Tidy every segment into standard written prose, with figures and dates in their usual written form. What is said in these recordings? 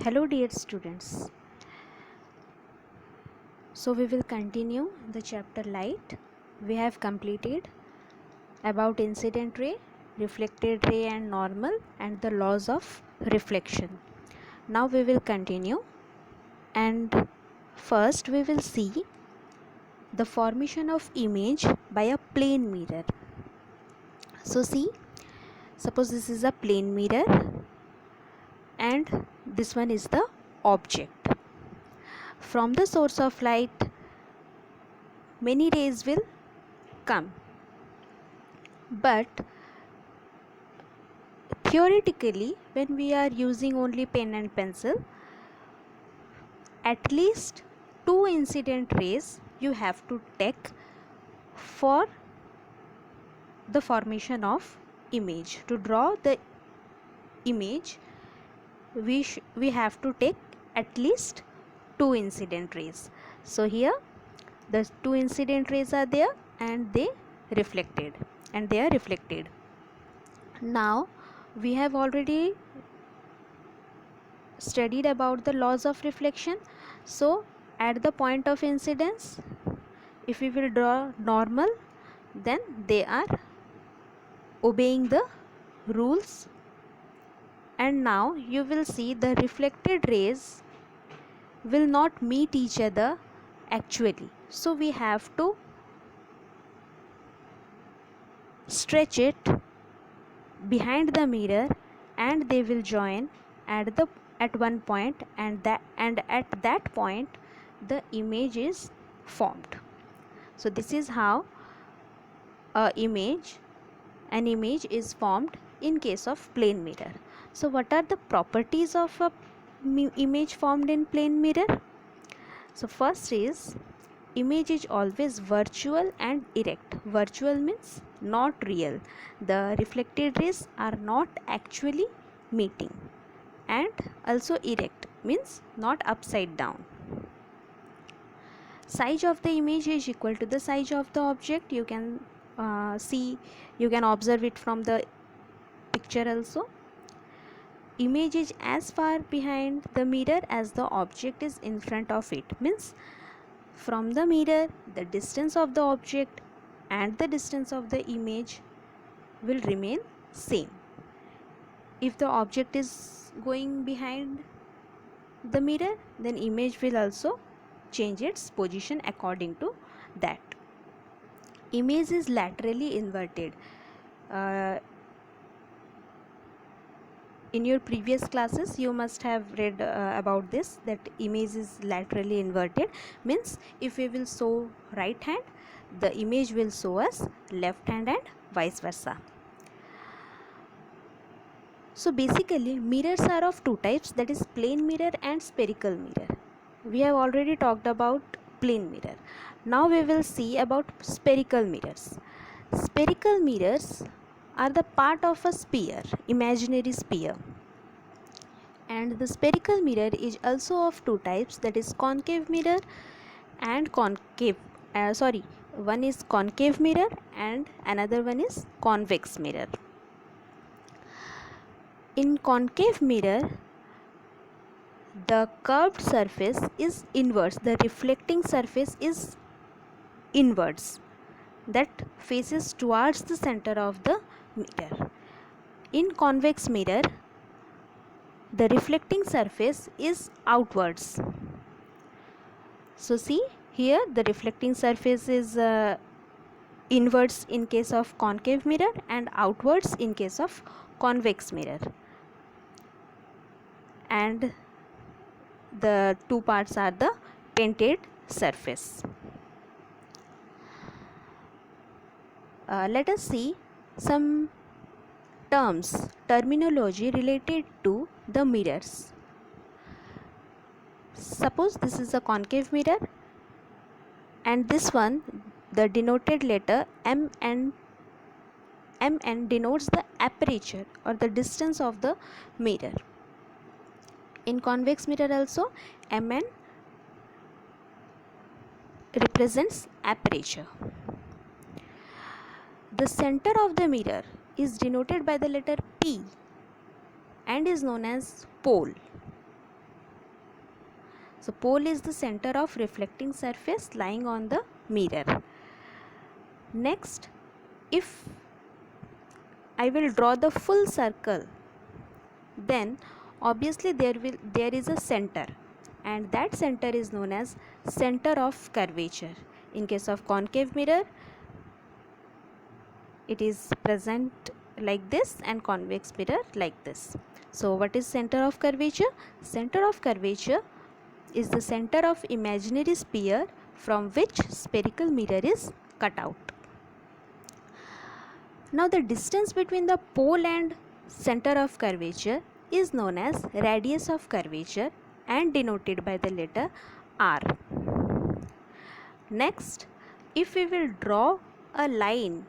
Hello dear students. So we will continue the chapter light. We have completed about incident ray, reflected ray and normal and the laws of reflection. Now we will continue and first we will see the formation of image by a plane mirror. So see, suppose this is a plane mirror and this one is the object. From the source of light many rays will come, but theoretically when we are using only pen and pencil, at least two incident rays you have to take for the formation of image. To draw the image we have to take at least two incident rays. So here the two incident rays are there and they are reflected. Now we have already studied about the laws of reflection. So at the point of incidence, if we will draw normal, then they are obeying the rules. And now you will see the reflected rays will not meet each other actually. So we have to stretch it behind the mirror and they will join at one point, and at that point the image is formed. So this is how an image is formed in case of plane mirror. So what are the properties of a image formed in plane mirror? So first is, image is always virtual and erect. Virtual means not real. The reflected rays are not actually meeting. And also erect means not upside down. Size of the image is equal to the size of the object. You can observe it from the picture also. Image is as far behind the mirror as the object is in front of it. Means from the mirror the distance of the object and the distance of the image will remain same. If the object is going behind the mirror, then image will also change its position according to that. Image is laterally inverted. In your previous classes you must have read about this, that image is laterally inverted. Means if we will show right hand, the image will show us left hand and vice versa. So basically mirrors are of two types, that is plane mirror and spherical mirror. We have already talked about plane mirror. Now we will see about spherical mirrors. Spherical mirrors are the part of a sphere, imaginary sphere. And the spherical mirror is also of two types, that is concave mirror and one is concave mirror and another one is convex mirror. In concave mirror, the curved surface is inverse, the reflecting surface is inwards, that faces towards the center of the mirror. In convex mirror, the reflecting surface is outwards. So see here, the reflecting surface is inwards in case of concave mirror and outwards in case of convex mirror, and the two parts are the painted surface. Let us see some terminology related to the mirrors. Suppose this is a concave mirror and this one, the denoted letter mn denotes the aperture or the distance of the mirror. In convex mirror also mn represents aperture. The center of the mirror is denoted by the letter P and is known as pole. So pole is the center of reflecting surface lying on the mirror. Next, if I will draw the full circle, then obviously there is a center, and that center is known as center of curvature. In case of concave mirror, it is present like this, and convex mirror like this. So what is center of curvature? Center of curvature is the center of imaginary sphere from which spherical mirror is cut out. Now the distance between the pole and center of curvature is known as radius of curvature and denoted by the letter r. Next, if we will draw a line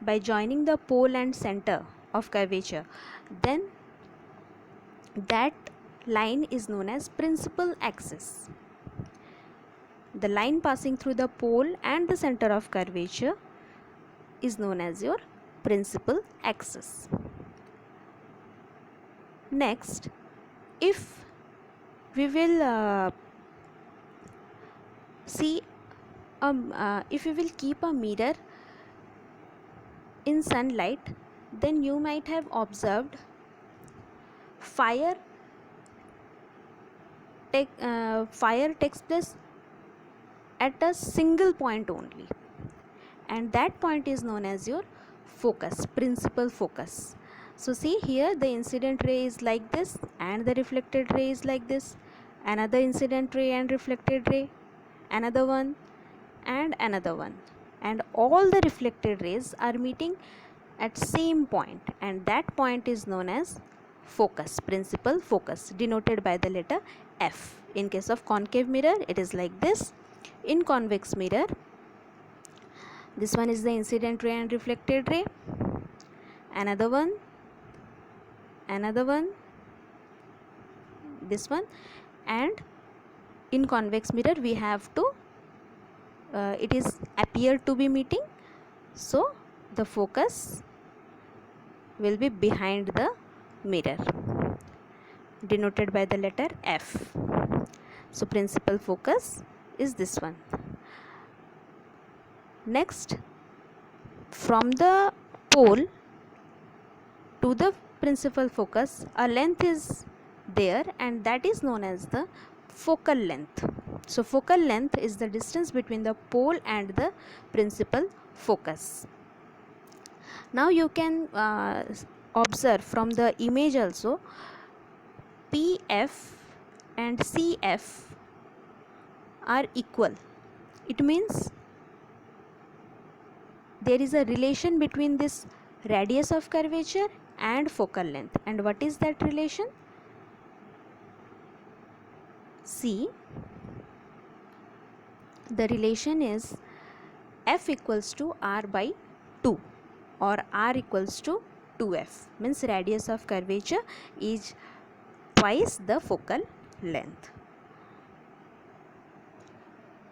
by joining the pole and center of curvature, then that line is known as principal axis. The line passing through the pole and the center of curvature is known as your principal axis. Next, if we will if we will keep a mirror in sunlight, then you might have observed fire takes place at a single point only, and that point is known as your focus, principal focus. So see here, the incident ray is like this and the reflected ray is like this, another incident ray and reflected ray, another one and another one, and all the reflected rays are meeting at same point, and that point is known as focus, principal focus, denoted by the letter F. In case of concave mirror, it is like this. In convex mirror, this one is the incident ray and reflected ray, another one, this one, and in convex mirror we have to it is appear to be meeting, so the focus will be behind the mirror, denoted by the letter F. So principal focus is this one. Next, from the pole to the principal focus, a length is there, and that is known as the focal length. So focal length is the distance between the pole and the principal focus. Now you can observe from the image also, PF and CF are equal. It means there is a relation between this radius of curvature and focal length. And what is that relation? See, the relation is F equals to R by 2, or R equals to 2F, means radius of curvature is twice the focal length.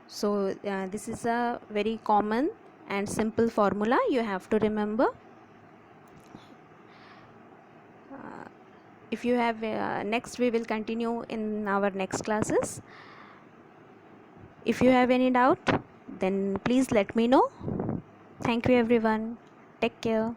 So this is a very common and simple formula you have to remember. If you have next, we will continue in our next classes. If you have any doubt, then please let me know. Thank you everyone. Take care.